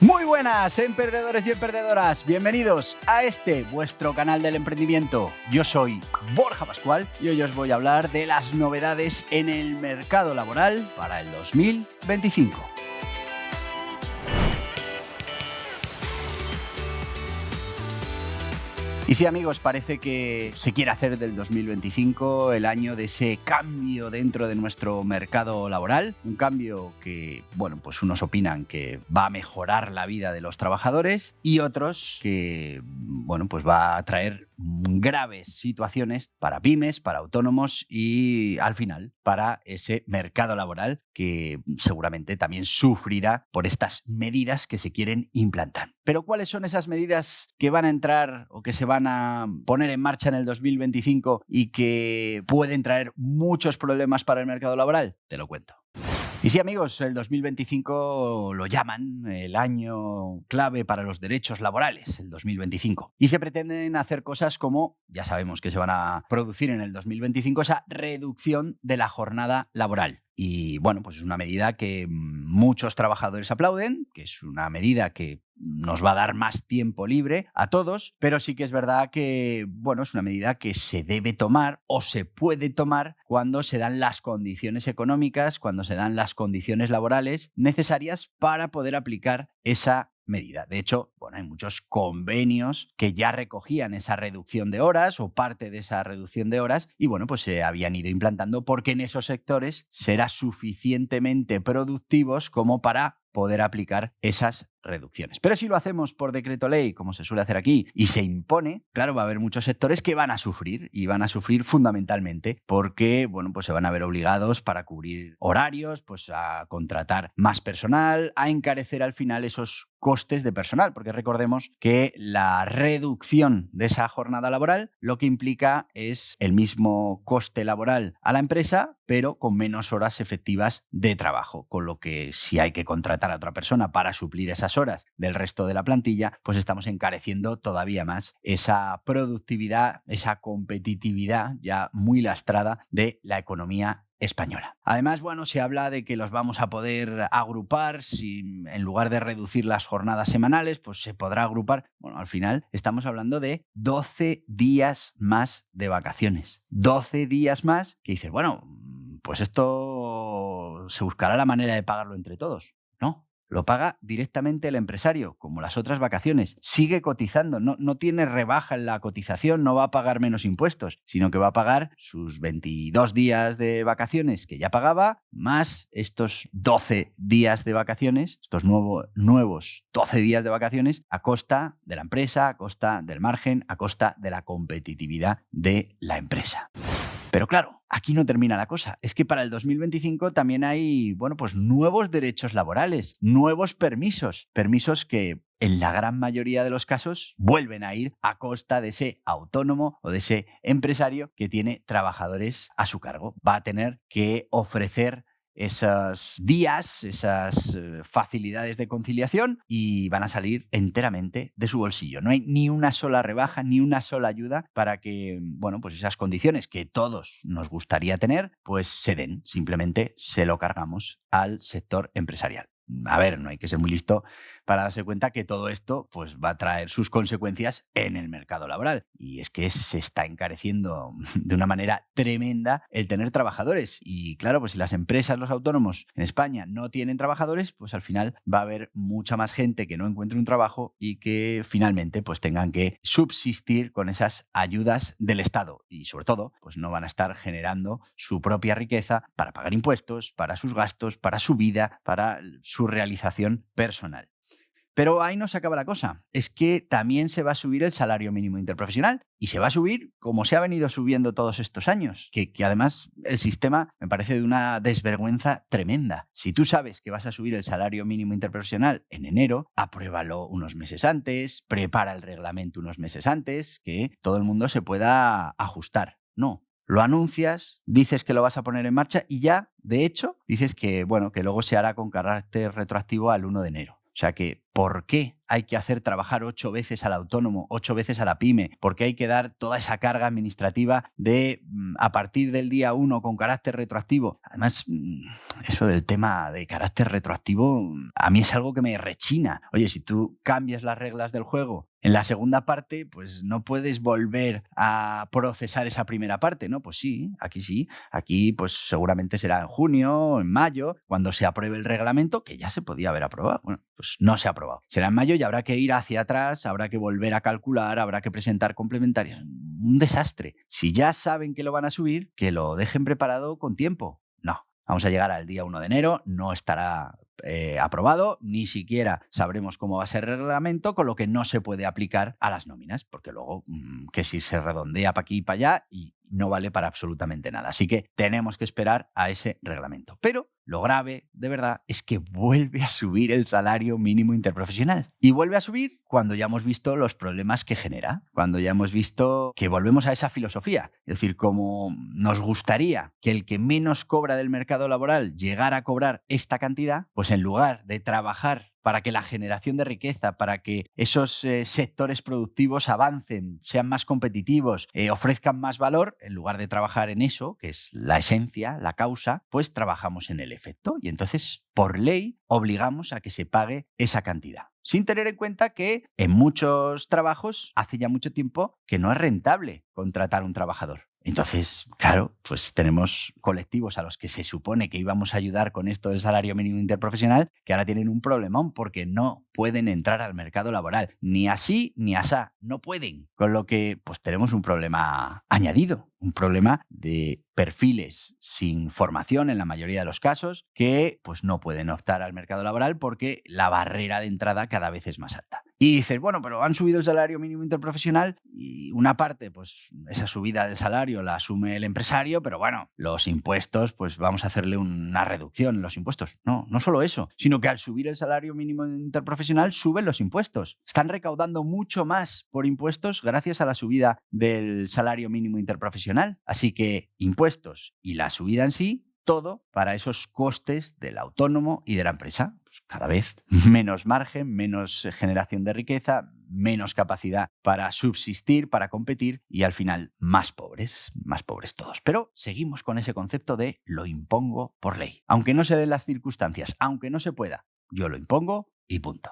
Muy buenas, emprendedores y emprendedoras. Bienvenidos a este, vuestro canal del emprendimiento. Yo soy Borja Pascual y hoy os voy a hablar de las novedades en el mercado laboral para el 2025. Y sí, amigos, parece que se quiere hacer del 2025 el año de ese cambio dentro de nuestro mercado laboral. Un cambio que, pues unos opinan que va a mejorar la vida de los trabajadores y otros que, pues va a traer graves situaciones para pymes, para autónomos y, al final, para ese mercado laboral que seguramente también sufrirá por estas medidas que se quieren implantar. Pero ¿cuáles son esas medidas que van a entrar o que se van a poner en marcha en el 2025 y que pueden traer muchos problemas para el mercado laboral? Te lo cuento. Y sí, amigos, el 2025 lo llaman el año clave para los derechos laborales, el 2025. Y se pretenden hacer cosas como, ya sabemos que se van a producir en el 2025, esa reducción de la jornada laboral. Y pues es una medida que muchos trabajadores aplauden, que es una medida que nos va a dar más tiempo libre a todos, pero sí que es verdad que, es una medida que se debe tomar o se puede tomar cuando se dan las condiciones económicas, cuando se dan las condiciones laborales necesarias para poder aplicar esa medida. De hecho, hay muchos convenios que ya recogían esa reducción de horas o parte de esa reducción de horas y pues se habían ido implantando porque en esos sectores será suficientemente productivos como para poder aplicar esas reducciones. Pero si lo hacemos por decreto ley, como se suele hacer aquí, y se impone, claro, va a haber muchos sectores que van a sufrir y van a sufrir fundamentalmente porque, pues se van a ver obligados para cubrir horarios, pues a contratar más personal, a encarecer al final esos costes de personal, porque recordemos que la reducción de esa jornada laboral lo que implica es el mismo coste laboral a la empresa, pero con menos horas efectivas de trabajo, con lo que si hay que contratar a otra persona para suplir esas horas del resto de la plantilla, pues estamos encareciendo todavía más esa productividad, esa competitividad ya muy lastrada de la economía española. Además, se habla de que los vamos a poder agrupar, si en lugar de reducir las jornadas semanales, pues se podrá agrupar. Al final estamos hablando de 12 días más de vacaciones. 12 días más que dices, pues esto se buscará la manera de pagarlo entre todos. No. Lo paga directamente el empresario, como las otras vacaciones. Sigue cotizando, no tiene rebaja en la cotización, no va a pagar menos impuestos, sino que va a pagar sus 22 días de vacaciones que ya pagaba, más estos 12 días de vacaciones, estos nuevos 12 días de vacaciones, a costa de la empresa, a costa del margen, a costa de la competitividad de la empresa. Pero claro, aquí no termina la cosa. Es que para el 2025 también hay, nuevos derechos laborales, nuevos permisos. Permisos que en la gran mayoría de los casos vuelven a ir a costa de ese autónomo o de ese empresario que tiene trabajadores a su cargo. Va a tener que ofrecer esos días, esas facilidades de conciliación y van a salir enteramente de su bolsillo. No hay ni una sola rebaja, ni una sola ayuda para que, pues esas condiciones que todos nos gustaría tener, pues se den. Simplemente se lo cargamos al sector empresarial. A ver, no hay que ser muy listo para darse cuenta que todo esto pues, va a traer sus consecuencias en el mercado laboral. Y es que se está encareciendo de una manera tremenda el tener trabajadores. Y claro, pues si las empresas, los autónomos en España no tienen trabajadores, pues al final va a haber mucha más gente que no encuentre un trabajo y que finalmente pues tengan que subsistir con esas ayudas del Estado. Y sobre todo, pues no van a estar generando su propia riqueza para pagar impuestos, para sus gastos, para su vida, para su realización personal. Pero ahí no se acaba la cosa. Es que también se va a subir el salario mínimo interprofesional y se va a subir como se ha venido subiendo todos estos años, que además el sistema me parece de una desvergüenza tremenda. Si tú sabes que vas a subir el salario mínimo interprofesional en enero, apruébalo unos meses antes, prepara el reglamento unos meses antes, que todo el mundo se pueda ajustar. No. Lo anuncias, dices que lo vas a poner en marcha y ya, de hecho, dices que, que luego se hará con carácter retroactivo al 1 de enero. O sea que ¿Por qué hay que hacer trabajar 8 veces al autónomo, 8 veces a la pyme? ¿Por qué hay que dar toda esa carga administrativa de a partir del día 1 con carácter retroactivo? Además, eso del tema de carácter retroactivo a mí es algo que me rechina. Oye, si tú cambias las reglas del juego en la segunda parte, pues no puedes volver a procesar esa primera parte, ¿no? Pues sí. Aquí pues seguramente será en junio o en mayo, cuando se apruebe el reglamento, que ya se podía haber aprobado. Bueno, pues no se ha aprobado. Será en mayo y habrá que ir hacia atrás, habrá que volver a calcular, habrá que presentar complementarios. Un desastre. Si ya saben que lo van a subir, que lo dejen preparado con tiempo. No. Vamos a llegar al día 1 de enero, no estará aprobado, ni siquiera sabremos cómo va a ser el reglamento, con lo que no se puede aplicar a las nóminas, porque luego que si se redondea para aquí y para allá y no vale para absolutamente nada. Así que tenemos que esperar a ese reglamento. Pero lo grave, de verdad, es que vuelve a subir el salario mínimo interprofesional. Y vuelve a subir cuando ya hemos visto los problemas que genera, cuando ya hemos visto que volvemos a esa filosofía. Es decir, como nos gustaría que el que menos cobra del mercado laboral llegara a cobrar esta cantidad, pues en lugar de trabajar para que la generación de riqueza, para que esos sectores productivos avancen, sean más competitivos, ofrezcan más valor, en lugar de trabajar en eso, que es la esencia, la causa, pues trabajamos en el efecto. Y entonces, por ley, obligamos a que se pague esa cantidad. Sin tener en cuenta que en muchos trabajos hace ya mucho tiempo que no es rentable contratar un trabajador. Entonces, claro, pues tenemos colectivos a los que se supone que íbamos a ayudar con esto del salario mínimo interprofesional que ahora tienen un problemón porque no pueden entrar al mercado laboral. Ni así ni asá. No pueden. Con lo que pues tenemos un problema añadido. Un problema de perfiles sin formación en la mayoría de los casos que pues no pueden optar al mercado laboral porque la barrera de entrada cada vez es más alta. Y dices, bueno, pero han subido el salario mínimo interprofesional y una parte, pues esa subida del salario la asume el empresario, pero bueno, los impuestos, pues vamos a hacerle una reducción en los impuestos. No, no solo eso, sino que al subir el salario mínimo interprofesional suben los impuestos. Están recaudando mucho más por impuestos gracias a la subida del salario mínimo interprofesional. Así que impuestos y la subida en sí, todo para esos costes del autónomo y de la empresa. Pues cada vez menos margen, menos generación de riqueza, menos capacidad para subsistir, para competir y al final más pobres todos. Pero seguimos con ese concepto de lo impongo por ley. Aunque no se den las circunstancias, aunque no se pueda, yo lo impongo y punto.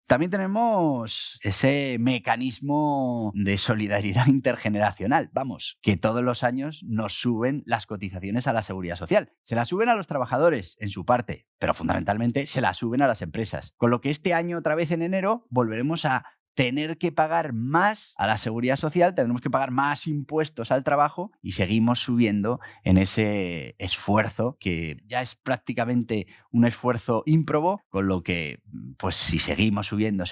También tenemos ese mecanismo de solidaridad intergeneracional. Vamos, que todos los años nos suben las cotizaciones a la Seguridad Social. Se las suben a los trabajadores, en su parte, pero fundamentalmente se las suben a las empresas. Con lo que este año, otra vez en enero, volveremos a tener que pagar más a la Seguridad Social, tenemos que pagar más impuestos al trabajo y seguimos subiendo en ese esfuerzo que ya es prácticamente un esfuerzo ímprobo, con lo que, pues si seguimos subiendo,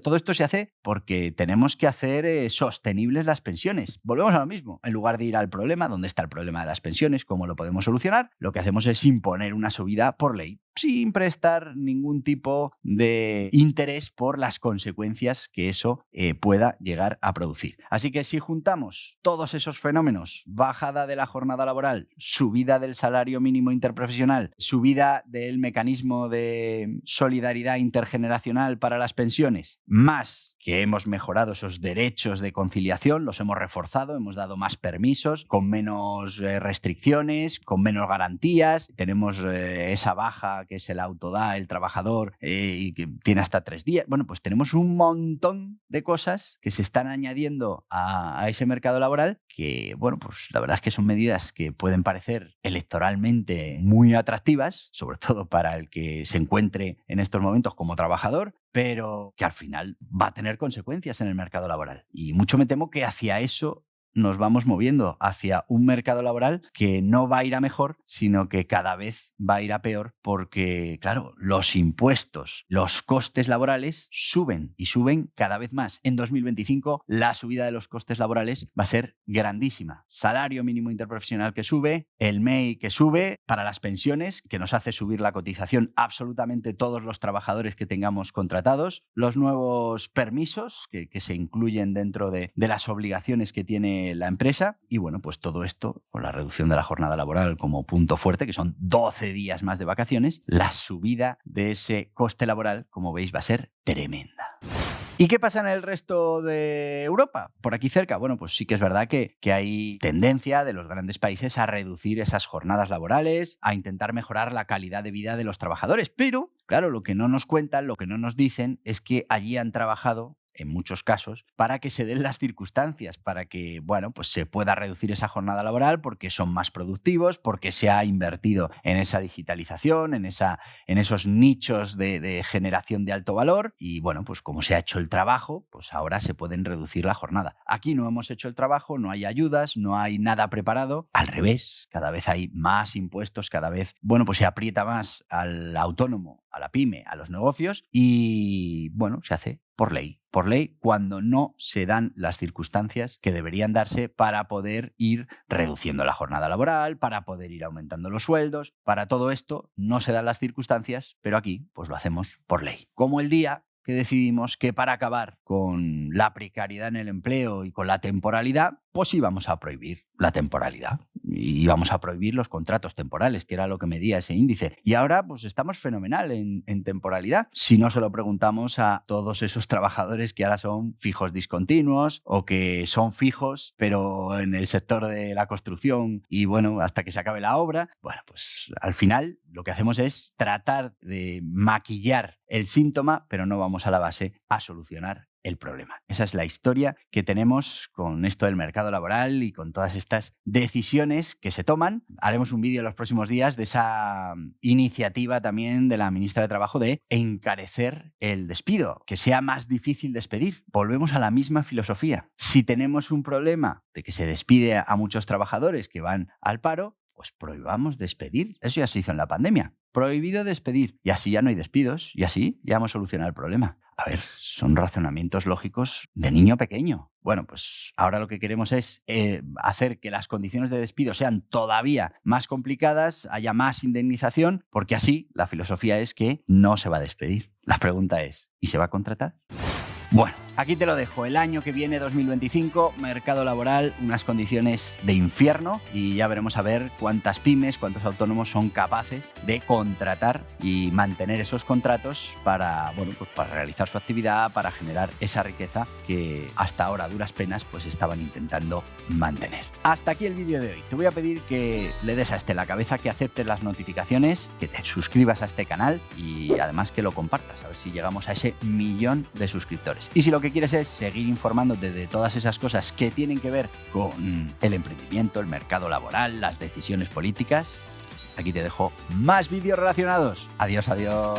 todo esto se hace porque tenemos que hacer sostenibles las pensiones. Volvemos a lo mismo, en lugar de ir al problema, ¿dónde está el problema de las pensiones? ¿Cómo lo podemos solucionar? Lo que hacemos es imponer una subida por ley, sin prestar ningún tipo de interés por las consecuencias que eso pueda llegar a producir. Así que si juntamos todos esos fenómenos, bajada de la jornada laboral, subida del salario mínimo interprofesional, subida del mecanismo de solidaridad intergeneracional para las pensiones, más que hemos mejorado esos derechos de conciliación, los hemos reforzado, hemos dado más permisos, con menos restricciones, con menos garantías, tenemos esa baja que se la autoda el trabajador y que tiene hasta 3 días. Bueno, pues tenemos un montón de cosas que se están añadiendo a ese mercado laboral que, bueno, pues la verdad es que son medidas que pueden parecer electoralmente muy atractivas, sobre todo para el que se encuentre en estos momentos como trabajador, pero que al final va a tener consecuencias en el mercado laboral. Y mucho me temo que hacia eso nos vamos moviendo, hacia un mercado laboral que no va a ir a mejor, sino que cada vez va a ir a peor porque, claro, los impuestos, los costes laborales suben y suben cada vez más. En 2025 la subida de los costes laborales va a ser grandísima. Salario mínimo interprofesional que sube, el MEI que sube, para las pensiones, que nos hace subir la cotización absolutamente todos los trabajadores que tengamos contratados, los nuevos permisos que se incluyen dentro de las obligaciones que tiene tiene la empresa. Y bueno, pues todo esto, con la reducción de la jornada laboral como punto fuerte, que son 12 días más de vacaciones, la subida de ese coste laboral, como veis, va a ser tremenda. ¿Y qué pasa en el resto de Europa? Por aquí cerca, bueno, pues sí que es verdad que hay tendencia de los grandes países a reducir esas jornadas laborales, a intentar mejorar la calidad de vida de los trabajadores. Pero, claro, lo que no nos cuentan, lo que no nos dicen es que allí han trabajado, en muchos casos, para que se den las circunstancias, para que, bueno, pues se pueda reducir esa jornada laboral porque son más productivos, porque se ha invertido en esa digitalización, en esos nichos de generación de alto valor y, bueno, pues como se ha hecho el trabajo, pues ahora se pueden reducir la jornada. Aquí no hemos hecho el trabajo, no hay ayudas, no hay nada preparado. Al revés, cada vez hay más impuestos, cada vez, bueno, pues se aprieta más al autónomo, a la pyme, a los negocios y, bueno, se hace por ley, cuando no se dan las circunstancias que deberían darse para poder ir reduciendo la jornada laboral, para poder ir aumentando los sueldos. Para todo esto no se dan las circunstancias, pero aquí pues lo hacemos por ley. Como el día que decidimos que para acabar con la precariedad en el empleo y con la temporalidad, pues íbamos a prohibir la temporalidad y íbamos a prohibir los contratos temporales, que era lo que medía ese índice. Y ahora pues estamos fenomenal en temporalidad. Si no se lo preguntamos a todos esos trabajadores que ahora son fijos discontinuos o que son fijos, pero en el sector de la construcción y bueno, hasta que se acabe la obra, bueno, pues al final lo que hacemos es tratar de maquillar el síntoma, pero no vamos a la base a solucionar el problema. Esa es la historia que tenemos con esto del mercado laboral y con todas estas decisiones que se toman. Haremos un vídeo en los próximos días de esa iniciativa también de la ministra de Trabajo de encarecer el despido, que sea más difícil despedir. Volvemos a la misma filosofía. Si tenemos un problema de que se despide a muchos trabajadores que van al paro, pues prohibamos despedir. Eso ya se hizo en la pandemia. Prohibido despedir. Y así ya no hay despidos. Y así ya hemos solucionado el problema. A ver, son razonamientos lógicos de niño pequeño. Bueno, pues ahora lo que queremos es hacer que las condiciones de despido sean todavía más complicadas, haya más indemnización, porque así la filosofía es que no se va a despedir. La pregunta es, ¿y se va a contratar? Bueno, aquí te lo dejo. El año que viene, 2025, mercado laboral, unas condiciones de infierno y ya veremos a ver cuántas pymes, cuántos autónomos son capaces de contratar y mantener esos contratos para, bueno, pues para realizar su actividad, para generar esa riqueza que hasta ahora a duras penas pues estaban intentando mantener. Hasta aquí el vídeo de hoy. Te voy a pedir que le des a la cabeza, que aceptes las notificaciones, que te suscribas a este canal y además que lo compartas, a ver si llegamos a ese 1.000.000 de suscriptores. Y si lo que quieres es seguir informándote de todas esas cosas que tienen que ver con el emprendimiento, el mercado laboral, las decisiones políticas, aquí te dejo más vídeos relacionados. Adiós, adiós.